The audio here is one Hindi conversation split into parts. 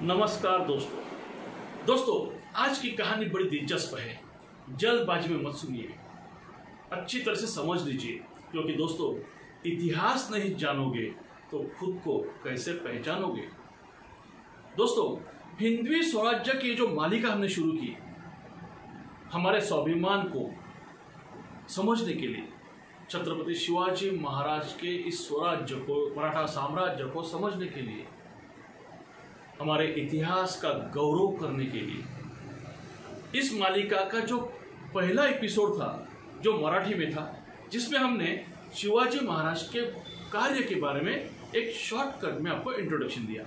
नमस्कार दोस्तों, आज की कहानी बड़ी दिलचस्प है। जल्दबाजी में मत सुनिए, अच्छी तरह से समझ लीजिए, क्योंकि दोस्तों इतिहास नहीं जानोगे तो खुद को कैसे पहचानोगे। दोस्तों, हिंदवी स्वराज्य की जो मालिका हमने शुरू की, हमारे स्वाभिमान को समझने के लिए, छत्रपति शिवाजी महाराज के इस स्वराज्य को, मराठा साम्राज्य को समझने के लिए, हमारे इतिहास का गौरव करने के लिए, इस मालिका का जो पहला एपिसोड था जो मराठी में था, जिसमें हमने शिवाजी महाराज के कार्य के बारे में एक शॉर्टकट में आपको इंट्रोडक्शन दिया।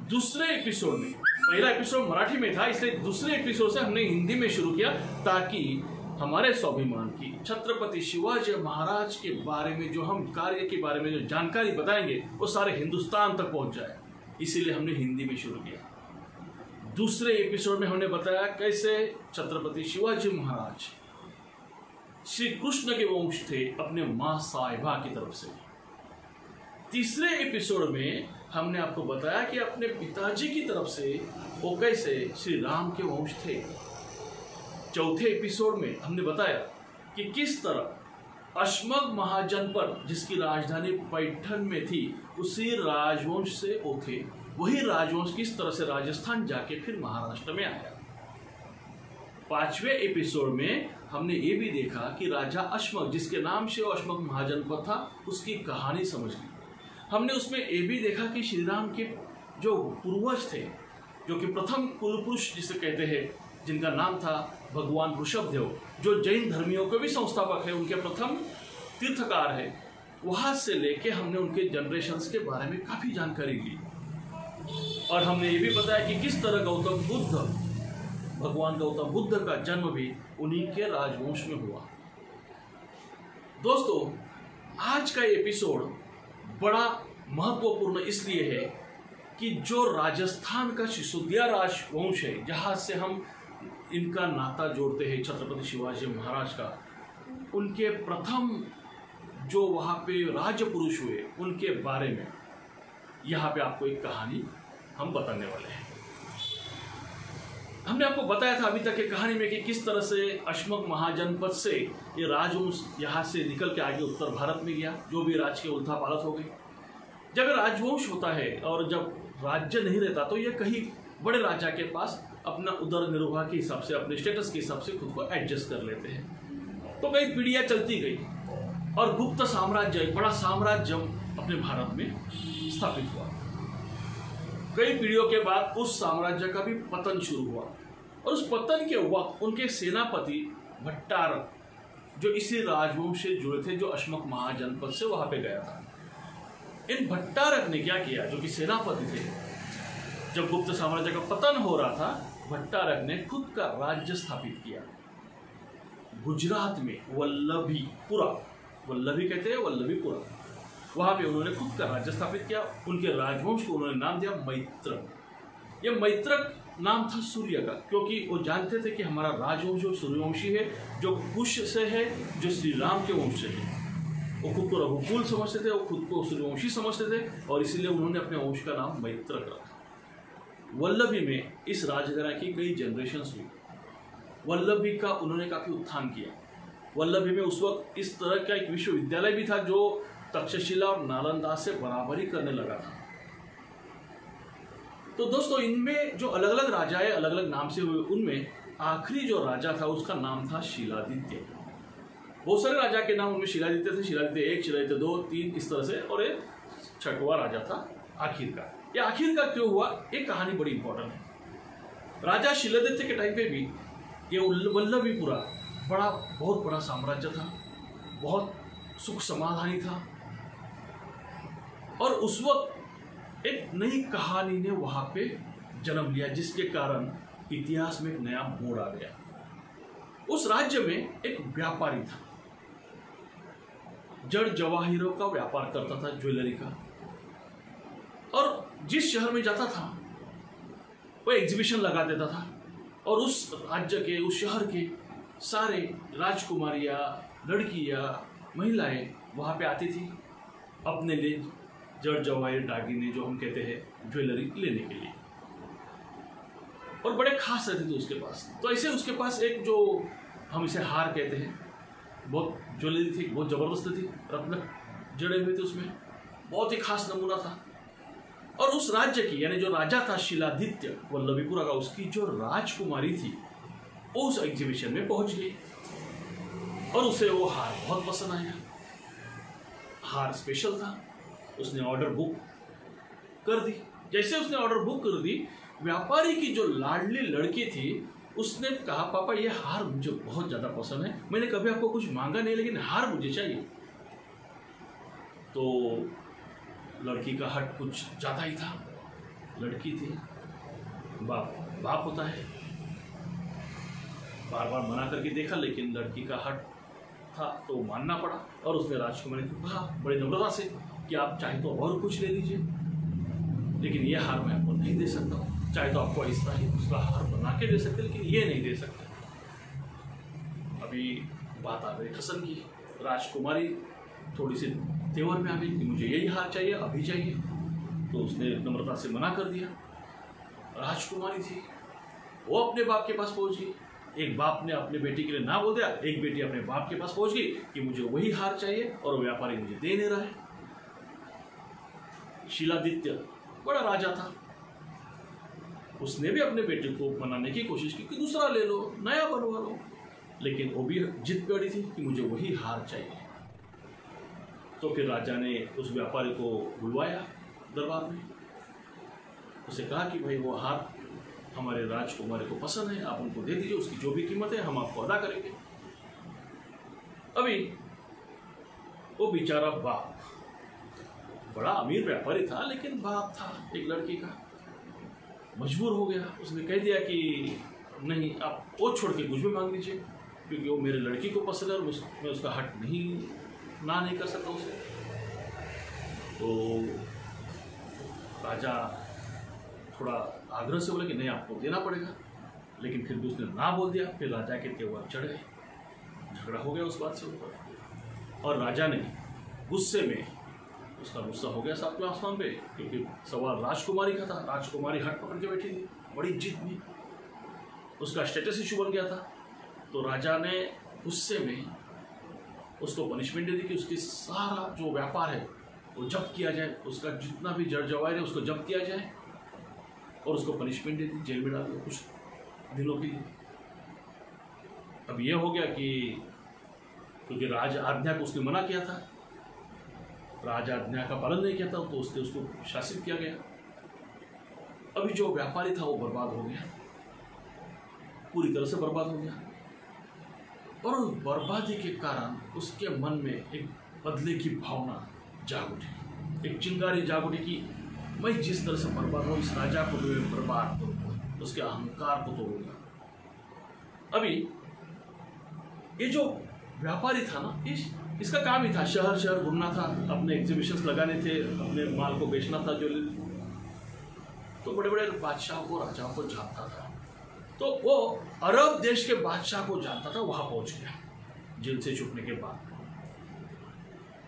दूसरे एपिसोड में, पहला एपिसोड मराठी में था, इसलिए दूसरे एपिसोड से हमने हिंदी में शुरू किया, ताकि हमारे स्वाभिमान की, छत्रपति शिवाजी महाराज के बारे में जो हम कार्य के बारे में जो जानकारी बताएंगे वो सारे हिंदुस्तान तक पहुंच जाए। इसीलिए हमने हिंदी में शुरू किया। दूसरे एपिसोड में हमने बताया कैसे छत्रपति शिवाजी महाराज श्री कृष्ण के वंश थे अपने मां साहिबा की तरफ से। तीसरे एपिसोड में हमने आपको बताया कि अपने पिताजी की तरफ से वो कैसे श्री राम के वंश थे। चौथे एपिसोड में हमने बताया कि किस तरह अश्मक महाजनपद, जिसकी राजधानी पैठण में थी, उसी राजवंश से वो थे। वही राजवंश किस तरह से राजस्थान जाके फिर महाराष्ट्र में आया। पांचवें एपिसोड में हमने ये भी देखा कि राजा अश्मक, जिसके नाम से वो अश्मक महाजनपद था, उसकी कहानी समझ ली। हमने उसमें ये भी देखा कि श्री राम के जो पूर्वज थे, जो कि प्रथम कुल पुरुष जिसे कहते हैं, जिनका नाम था भगवान ऋषभदेव, जो जैन धर्मियों के भी संस्थापक है, उनके प्रथम तीर्थकार है, वहां से लेके हमने उनके जनरेशंस के बारे में काफी जानकारी ली। और हमने ये भी बताया कि किस तरह भगवान गौतम बुद्ध का जन्म भी उन्हीं के राजवंश में हुआ। दोस्तों, आज का एपिसोड बड़ा महत्वपूर्ण इसलिए है कि जो राजस्थान का सिसोदिया राजवंश है, जहां से हम इनका नाता जोड़ते हैं छत्रपति शिवाजी महाराज का, उनके प्रथम जो वहाँ पे राज्य पुरुष हुए, उनके बारे में यहाँ पे आपको एक कहानी हम बताने वाले हैं। हमने आपको बताया था अभी तक की कहानी में कि किस तरह से अश्मक महाजनपद से ये राजवंश यहाँ से निकल के आगे उत्तर भारत में गया, जो भी राज्य के उलथा पालत हो गए। जब राजवंश होता है और जब राज्य नहीं रहता, तो ये कहीं बड़े राजा के पास अपना उदर निर्वाह के हिसाब से, अपने स्टेटस के हिसाब से खुद को एडजस्ट कर लेते हैं। तो कई पीढ़ियां चलती गई और गुप्त साम्राज्य, एक बड़ा साम्राज्य अपने भारत में स्थापित हुआ। कई पीढ़ियों के बाद उस साम्राज्य का भी पतन शुरू हुआ, और उस पतन के वक्त उनके सेनापति भट्टारक, जो इसी राजवंश से जुड़े थे, जो अश्मक महाजनपद से वहां पे गया था, इन भट्टारक ने क्या किया, जो कि सेनापति थे, जब गुप्त साम्राज्य का पतन हो रहा था, भट्टारक ने खुद का राज्य स्थापित किया गुजरात में, वल्लभीपुरा, वल्लभी कहते हैं वल्लभीपुरा, वहां पे उन्होंने खुद का राज्य स्थापित किया। उनके राजवंश को उन्होंने नाम दिया मैत्रक। ये मैत्रक नाम था सूर्य का, क्योंकि वो जानते थे कि हमारा राजवंश जो सूर्यवंशी है, जो कुश से है, जो श्री राम के वंश से है। वो खुद को रघुकुल समझते थे, वो खुद को सूर्यवंशी समझते थे, और इसीलिए उन्होंने अपने वंश का नाम मैत्रक रखा। वल्लभी में इस राजघराने की कई जनरेशंस हुई। वल्लभी का उन्होंने काफी उत्थान किया। वल्लभी में उस वक्त इस तरह का एक विश्वविद्यालय भी था जो तक्षशिला और नालंदा से बराबरी करने लगा था। तो दोस्तों, इनमें जो अलग अलग राजाएं अलग अलग नाम से हुए, उनमें आखिरी जो राजा था उसका नाम था शिलादित्य। बहुत सारे राजा के नाम उनमें शिलादित्य थे, शिलादित्य 1, शिलादित्य 2, 3, इस तरह से, और एक छठवां राजा था आखिर का। ये आखिर का क्यों हुआ, एक कहानी बड़ी इंपॉर्टेंट है। राजा शिलादित्य के टाइम पे भी ये वल्लभीपुरा बहुत बड़ा साम्राज्य था, बहुत सुख समाधानी था, और उस वक्त एक नई कहानी ने वहां पे जन्म लिया, जिसके कारण इतिहास में एक नया मोड़ आ गया। उस राज्य में एक व्यापारी था, जड़ जवाहिरों का व्यापार करता था, ज्वेलरी का, और जिस शहर में जाता था वो एग्जीबिशन लगा देता था, और उस राज्य के, उस शहर के सारे राजकुमारियां, लड़कियां, महिलाएं वहां पे आती थी अपने लिए जड़ जवाहर दागिने जो हम कहते हैं ज्वेलरी लेने के लिए, और बड़े खास रहते थे उसके पास। तो ऐसे उसके पास एक जो हम इसे हार कहते हैं, बहुत ज्वेलरी थी, बहुत ज़बरदस्त थी, रत्न जड़े हुए थे उसमें, बहुत ही खास नमूना था। और उस राज्य की यानी जो राजा था शिलादित्य वल्लभीपुरा का, उसकी जो राजकुमारी थी वो उस एग्जीबिशन में पहुंच गई और उसे वो हार बहुत पसंद आया। हार स्पेशल था, उसने ऑर्डर बुक कर दी। जैसे उसने ऑर्डर बुक कर दी, व्यापारी की जो लाडली लड़की थी उसने कहा, पापा ये हार मुझे बहुत ज़्यादा पसंद है, मैंने कभी आपको कुछ मांगा नहीं लेकिन हार मुझे चाहिए। तो लड़की का हट कुछ ज़्यादा ही था, लड़की थी, बाप होता है, बार बार मना करके देखा लेकिन लड़की का हट था तो मानना पड़ा। और उसने राजकुमारी को कहा बड़ी नम्रता से कि आप चाहे तो और कुछ ले लीजिए, लेकिन ये हार मैं आपको नहीं दे सकता हूँ। चाहे तो आपको इस तरह ही दूसरा हार बना के दे सकते, लेकिन ये नहीं दे सकते। अभी बात आ गई ठसन की, राजकुमारी थोड़ी सी तेवर में आ गई कि मुझे यही हार चाहिए, अभी चाहिए। तो उसने नम्रता से मना कर दिया। राजकुमारी थी, वो अपने बाप के पास पहुंच गई। एक बाप ने अपने बेटी के लिए ना बोल दिया, एक बेटी अपने बाप के पास पहुंच गई कि मुझे वही हार चाहिए और व्यापारी मुझे दे नहीं रहा है। शिलादित्य बड़ा राजा था, उसने भी अपने बेटे को मनाने की कोशिश की कि दूसरा ले लो, नया बनवा लो, लेकिन वो भी जिद पे अड़ी थी कि मुझे वही हार चाहिए। तो फिर राजा ने उस व्यापारी को बुलवाया दरबार में, उसे कहा कि भाई वो हार हमारे राजकुमारी को पसंद है, आप उनको दे दीजिए, उसकी जो भी कीमत है हम आपको अदा करेंगे। अभी वो बेचारा बाप, बड़ा अमीर व्यापारी था लेकिन बाप था एक लड़की का, मजबूर हो गया। उसने कह दिया कि नहीं, आप वो छोड़ के कुछ भी मांग लीजिए, क्योंकि वो मेरे लड़की को पसंद है और मैं उसका हट नहीं कर सकता उसे। तो राजा थोड़ा आग्रह से बोला कि नहीं, आपको देना पड़ेगा, लेकिन फिर भी उसने ना बोल दिया। फिर राजा के तेवर चढ़ गए, झगड़ा हो गया उस बात से ऊपर, और राजा ने गुस्से में, उसका गुस्सा हो गया सातवें आसमान पे, क्योंकि सवाल राजकुमारी का था, राजकुमारी हट पकड़ के बैठी थी बड़ी जिद में, उसका स्टेटस इशू बन गया था। तो राजा ने गुस्से में उसको पनिशमेंट दे दी कि उसकी सारा जो व्यापार है वो जब्त किया जाए, उसका जितना भी जड़ जवाहर है उसको जब्त किया जाए, और उसको पनिशमेंट दे दी, जेल में डाल दिया कुछ दिनों के लिए। अब ये हो गया कि क्योंकि राज आज्ञा को उसने मना किया था, राज आज्ञा का पालन नहीं किया था, तो उसको शासित किया गया। अभी जो व्यापारी था वो बर्बाद हो गया, पूरी तरह से बर्बाद हो गया, और उस बर्बादी के कारण उसके मन में एक बदले की भावना जाग उठी, एक चिंगारी जाग उठी कि मैं जिस तरह से बर्बाद हूँ, इस राजा को भी मैं बर्बाद करूँगा, उसके अहंकार को तोड़ूंगा। अभी ये जो व्यापारी था ना, इसका काम ही था शहर शहर घूमना था, अपने एग्जीबिशंस लगाने थे, अपने माल को बेचना था, जो तो बड़े बड़े बादशाहों को, राजाओं को जानता था। तो वो अरब देश के बादशाह को जानता था, वहां पहुंच गया जेल से छूटने के बाद।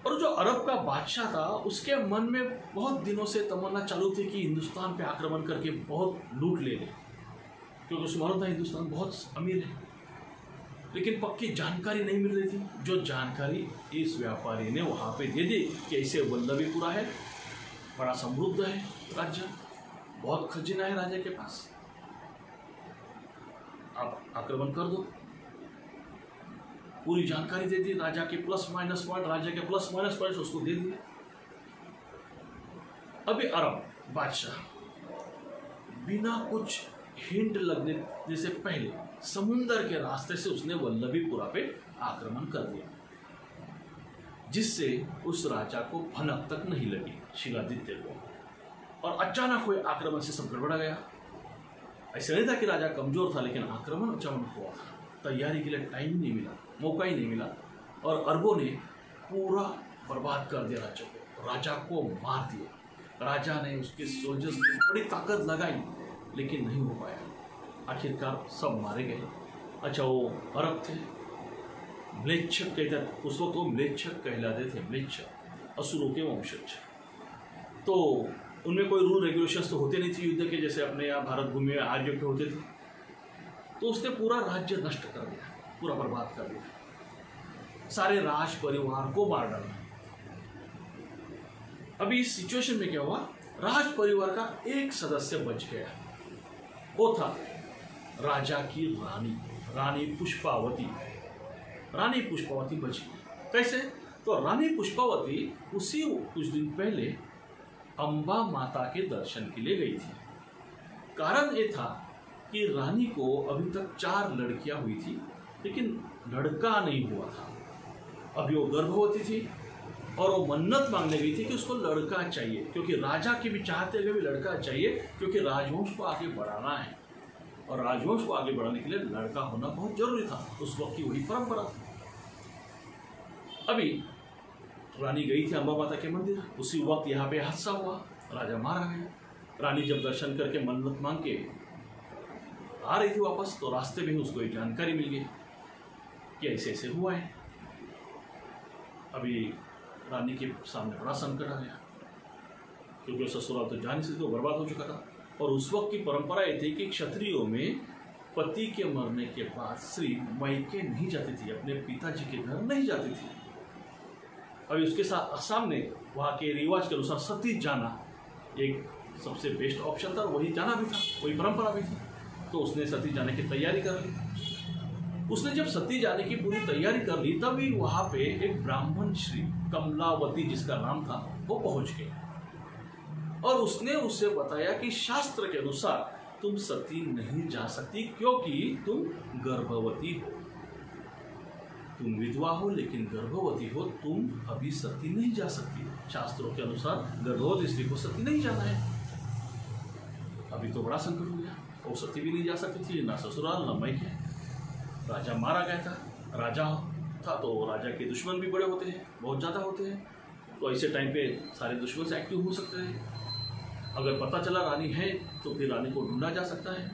और जो अरब का बादशाह था उसके मन में बहुत दिनों से तमन्ना चालू थी कि हिंदुस्तान पे आक्रमण करके बहुत लूट ले ले, क्योंकि उसे मालूम था हिंदुस्तान बहुत अमीर है, लेकिन पक्की जानकारी नहीं मिल रही थी। जो जानकारी इस व्यापारी ने वहां पे दे दी कि ऐसे वल्लभीपुरा है, बड़ा समृद्ध है राज्य, बहुत खजाना है राजा के पास, आप आक्रमण कर दो। पूरी जानकारी दे दी, राजा के प्लस माइनस पॉइंट, राज्य के प्लस माइनस पॉइंट उसको दे दिए। अभी अरब बादशाह बिना कुछ हिंट लगने से पहले समुंदर के रास्ते से उसने वल्लभीपुरा पे आक्रमण कर दिया, जिससे उस राजा को भनक तक नहीं लगी शिलादित्य को, और अचानक हुए आक्रमण से सब गड़बड़ा गया। ऐसा नहीं था कि राजा कमजोर था, लेकिन आक्रमण अचानक हुआ था, तैयारी के लिए टाइम नहीं मिला, मौका ही नहीं मिला, और अरबों ने पूरा बर्बाद कर दिया राज्य को, राजा को मार दिया। राजा ने उसके सोल्जर्स में बड़ी ताकत लगाई, लेकिन नहीं हो पाया, आखिरकार सब मारे गए। अच्छा, वो अरब थे, म्लेच्छक कहते, उस वक्त वो म्लेच्छक कहलाते थे, म्लेच्छक, असुरों के वंशज। तो उनमें कोई रूल रेगुलेशंस तो होते नहीं थे युद्ध के, जैसे अपने यहाँ भारत भूमि में आर्यों के होते थे। तो उसने पूरा राज्य नष्ट कर दिया, पूरा बर्बाद कर दिया, सारे राज परिवार को मार डाला। अभी इस सिचुएशन में क्या हुआ, राज परिवार का एक सदस्य बच गया, वो था राजा की रानी, रानी पुष्पावती। रानी पुष्पावती बच गई। कैसे? तो रानी पुष्पावती उसी कुछ दिन पहले अम्बा माता के दर्शन के लिए गई थी। कारण ये था कि रानी को अभी तक 4 लड़कियां हुई थी, लेकिन लड़का नहीं हुआ था। अभी वो गर्भवती थी और वो मन्नत मांगने गई थी कि उसको लड़का चाहिए, क्योंकि राजा की भी चाहते हुए भी लड़का चाहिए, क्योंकि राजवंश को आगे बढ़ाना है और राजवंश को आगे बढ़ाने के लिए लड़का होना बहुत जरूरी था। उस वक्त की वही परंपरा थी। अभी रानी गई थी अम्बा माता के मंदिर, उसी वक्त यहाँ पे हादसा हुआ, राजा मारा गया। रानी जब दर्शन करके मन्नत मांग के आ रही थी वापस, तो रास्ते में ही उसको एक जानकारी मिल गई कि ऐसे ऐसे हुआ है। अभी रानी के सामने बड़ा संकट आ गया, क्योंकि ससुराल तो जान से तो बर्बाद हो चुका था। और उस वक्त की परंपरा ये थी कि क्षत्रियों में पति के मरने के बाद स्त्री मायके नहीं जाती थी, अपने पिताजी के घर नहीं जाती थी। अभी उसके सामने वहाँ के रिवाज के अनुसार सती जाना एक सबसे बेस्ट ऑप्शन था, वही जाना भी था, वही परंपरा भी थी। तो उसने सती जाने की तैयारी कर ली। उसने जब सती जाने की पूरी तैयारी कर ली, तभी वहाँ पे एक ब्राह्मण श्री कमलावती जिसका नाम था वो पहुँच गए और उसने उसे बताया कि शास्त्र के अनुसार तुम सती नहीं जा सकती, क्योंकि तुम गर्भवती हो। तुम विधवा हो लेकिन गर्भवती हो, तुम अभी सती नहीं जा सकती। शास्त्रों के अनुसार गर्भवती स्त्री को सती नहीं जाना है। अभी तो बड़ा संकट हो गया, वो सती भी नहीं जा सकती थी, ना ससुराल ना मायके। राजा मारा गया था। राजा था तो राजा के दुश्मन भी बड़े होते हैं, बहुत ज़्यादा होते हैं। तो ऐसे टाइम पे सारे दुश्मन से एक्टिव हो सकते हैं। अगर पता चला रानी है तो फिर रानी को ढूंढा जा सकता है,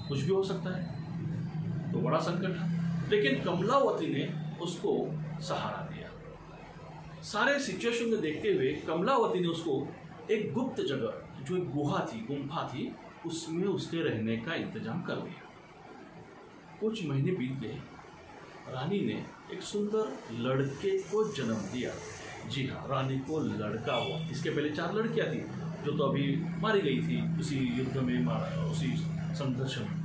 कुछ भी हो सकता है। तो बड़ा संकट था, लेकिन कमलावती ने उसको सहारा दिया। सारे सिचुएशन को देखते हुए कमलावती ने उसको एक गुप्त जगह, जो एक गुम्फा थी, उसमें उसके रहने का इंतजाम कर दिया। कुछ महीने बीत गए, रानी ने एक सुंदर लड़के को जन्म दिया। जी हाँ, रानी को लड़का हुआ। इसके पहले 4 लड़कियां थी जो तो अभी मारी गई थी उसी युद्ध में, उसी संघर्ष में।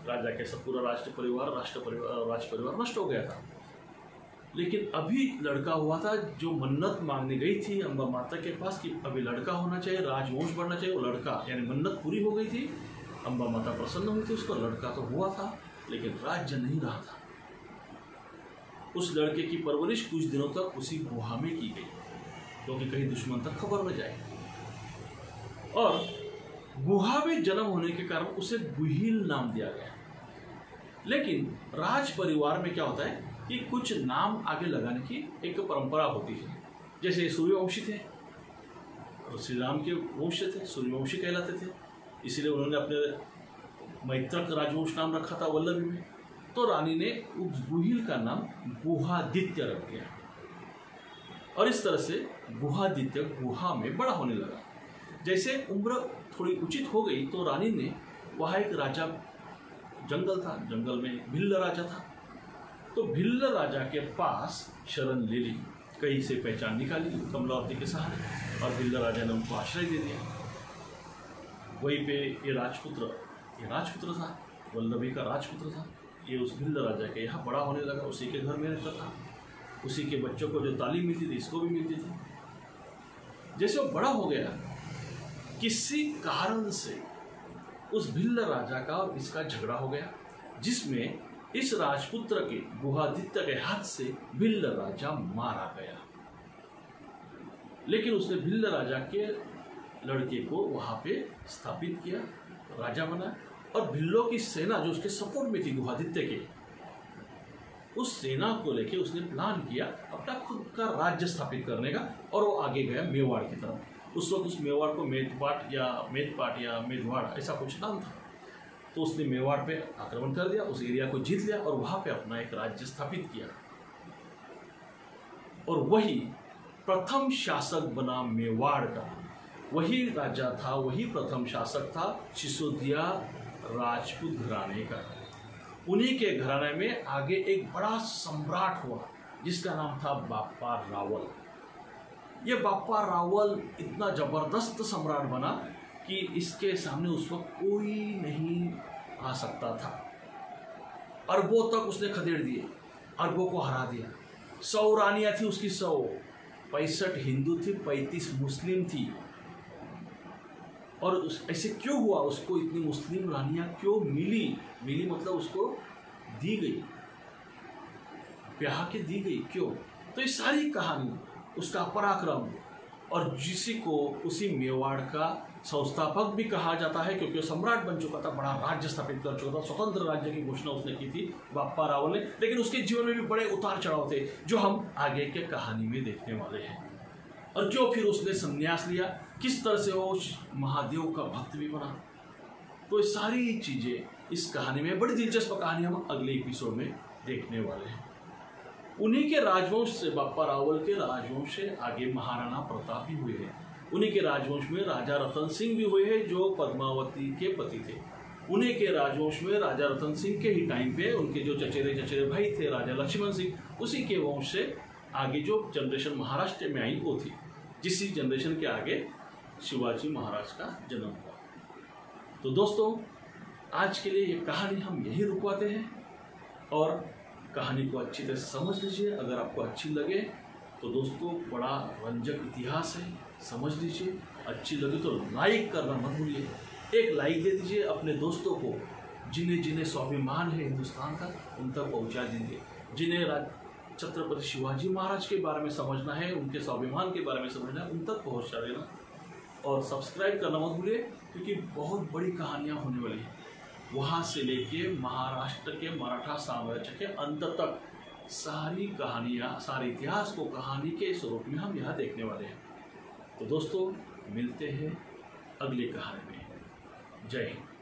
राजा के सब पूरा राज परिवार नष्ट हो गया था। लेकिन अभी लड़का हुआ था, जो मन्नत मांगने गई थी अम्बा माता के पास कि अभी लड़का होना चाहिए, राजवंश बढ़ना चाहिए। वो लड़का यानी मन्नत पूरी हो गई थी, अम्बा माता प्रसन्न हुई थी, उसको लड़का तो हुआ था, लेकिन राज्य नहीं रहा था। उस लड़के की परवरिश कुछ दिनों तक उसी गुहा में की गई, क्योंकि कहीं दुश्मन तक खबर न जाए। और गुहा में जन्म होने के कारण उसे गुहिल नाम दिया गया। लेकिन राज परिवार में क्या होता है कि कुछ नाम आगे लगाने की एक परंपरा होती है। जैसे सूर्यवंशी थे, श्री राम के वंश थे, सूर्यवंशी कहलाते थे, इसीलिए उन्होंने अपने मैत्रक राजवंश नाम रखा था वल्लभी में। तो रानी ने उस गुहिल का नाम गुहादित्य रख दिया और इस तरह से गुहादित्य गुहा में बड़ा होने लगा। जैसे उम्र थोड़ी उचित हो गई तो रानी ने, वहाँ एक राजा, जंगल था, जंगल में भिल्ल राजा था, तो भिल्ल राजा के पास शरण ले ली, कहीं से पहचान निकाली कमलावती के सहारे, और भिल्ल राजा ने उनको आश्रय दे दिया। वहीं पे ये राजपुत्र था, वल्लभी का राजपुत्र था। ये उस भिल्ल राजा के यहाँ बड़ा होने लगा, उसी के घर में रहता था, उसी के बच्चों को जो तालीम मिलती थी इसको भी मिलती थी। जैसे वो बड़ा हो गया, किसी कारण से उस भिल्ल राजा का और इसका झगड़ा हो गया, जिसमें इस राजपुत्र के गुहादित्य के हाथ से भिल्ल राजा मारा गया। लेकिन उसने भिल्ल राजा के लड़के को वहां पे स्थापित किया, राजा बना, और भिल्लों की सेना जो उसके सपोर्ट में थी गुहादित्य के, उस सेना को लेके उसने प्लान किया अपना खुद का राज्य स्थापित करने का, और वो आगे गया मेवाड़ की तरफ। उस वक्त उस मेवाड़ को मेदपाट या मेदवाड़ ऐसा कुछ नाम था। तो उसने मेवाड़ पे आक्रमण कर दिया, उस एरिया को जीत लिया और वहाँ पे अपना एक राज्य स्थापित किया। और वही प्रथम शासक बना मेवाड़ का, वही राजा था, वही प्रथम शासक था सिसोदिया राजपूत घराने का। उन्हीं के घराने में आगे एक बड़ा सम्राट हुआ जिसका नाम था बाप्पा रावल। ये बाप्पा रावल इतना जबरदस्त सम्राट बना कि इसके सामने उस वक्त कोई नहीं आ सकता था। अरबों तक उसने खदेड़ दिए, अरबों को हरा दिया। 100 रानियां थी उसकी, 100, 65 हिंदू थी, 35 मुस्लिम थी। और ऐसे क्यों हुआ, उसको इतनी मुस्लिम रानियां क्यों मिली मतलब उसको दी गई, ब्याह के दी गई, क्यों? तो ये सारी कहानी, उसका पराक्रम, और जिसी को उसी मेवाड़ का संस्थापक भी कहा जाता है क्योंकि वो सम्राट बन चुका था, बड़ा राज्य स्थापित कर चुका था, स्वतंत्र राज्य की घोषणा उसने की थी बाप्पा रावल ने। लेकिन उसके जीवन में भी बड़े उतार चढ़ाव थे जो हम आगे के कहानी में देखने वाले हैं। और क्यों फिर उसने संन्यास लिया, किस तरह से वो महादेव का भक्त भी बना, तो ये सारी चीजें इस कहानी में, बड़ी दिलचस्प कहानी हम अगले एपिसोड में देखने वाले हैं। उन्हीं के राजवंश से, बाप्पा रावल के राजवंश से आगे महाराणा प्रताप भी हुए हैं। उन्हीं के राजवंश में राजा रतन सिंह भी हुए हैं जो पद्मावती के पति थे। उन्हीं के राजवंश में राजा रतन सिंह के ही टाइम पे उनके जो चचेरे भाई थे राजा लक्ष्मण सिंह, उसी के वंश से आगे जो जनरेशन महाराष्ट्र में आई वो थी, जिसी जनरेशन के आगे शिवाजी महाराज का जन्म हुआ। तो दोस्तों, आज के लिए ये कहानी हम यही रुकवाते हैं और कहानी को अच्छी तरह से समझ लीजिए। अगर आपको अच्छी लगे तो दोस्तों, बड़ा रंजक इतिहास है, समझ लीजिए। अच्छी लगे तो लाइक करना मत भूलिए, एक लाइक दे दीजिए अपने दोस्तों को, जिन्हें स्वाभिमान है हिंदुस्तान का, उन तक पहुँचा दीजिए। जिन्हें छत्रपति शिवाजी महाराज के बारे में समझना है, उनके स्वाभिमान के बारे में समझना है, उन तक पहुँचा देना। और सब्सक्राइब करना मत भूलिए क्योंकि बहुत बड़ी कहानियाँ होने वाली हैं, वहाँ से लेके महाराष्ट्र के मराठा साम्राज्य के अंत तक सारी कहानियाँ, सारे इतिहास को कहानी के स्वरूप में हम यहाँ देखने वाले हैं। तो दोस्तों, मिलते हैं अगली कहानी में। जय हिंद।